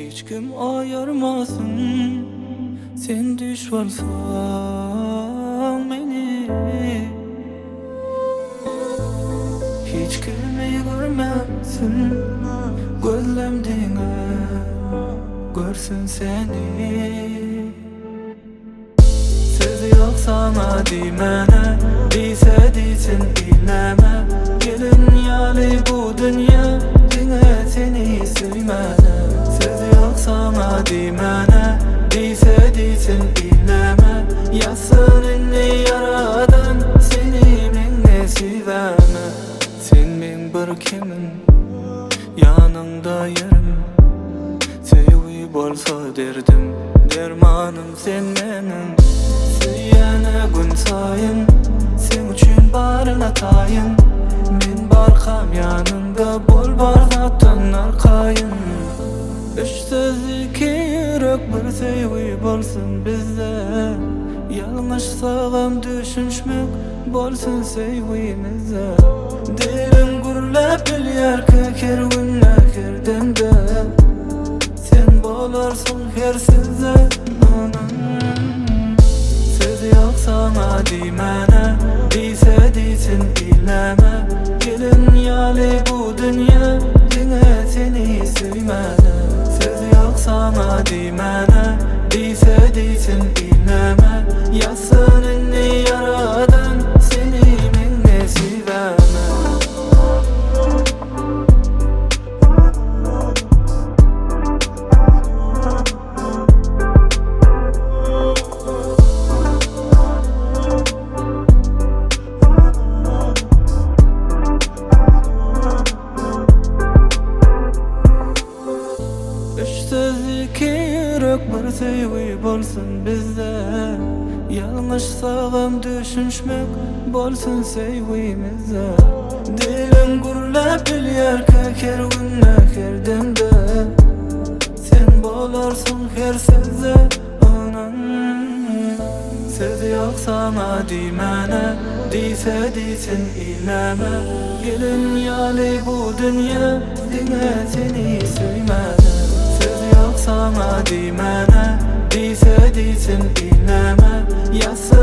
Hiç kim ayırmasın. Sen düş olsan beni, hiç kimi görmesin. Gözlemdine görsün seni. Söz yok sana dimene, dise disin inleme. Gelin yali bu dünya, dine seni söymene. Söz yok sana dimene, dise disin inleme. Yazsın inni yaradan, seni minne siveme. Sen min bir kimin, yanında yerim. Sevgi bolsa derdim, dermanım sen menin. Süyyene gün sayın, sen üçün barına tayın. Men barkam yanında, bol bardattan arkayın. Üç sözlü yürek bir sevgi bolsun bizde. Yanlış sağlam düşünüşmek bolsun sevgimizde. Derin gurlap bilyar keker günne kirdimde. Sen bolarsun her sizde anam. Söz yok sana dimene, dise disin inleme. Gelin yali bu dünya, dine seni söymene. Söz yok sana dimene, dise disin inleme. Yazsın inni yaradan, seni minne siveme. Yürek bir sevgi bolsun bizde. Yanlış sağlam düşünüşmek bolsun sevgimizde. Derin gurlap bilyar keker günne kirdimde. Sen bolarsun her sizde anan. Söz yok sana dimene, dise disin inleme. Gelin yali bu dünya, dine seni söymene. Söz yok sana dimene, dise disin inleme. Yazsın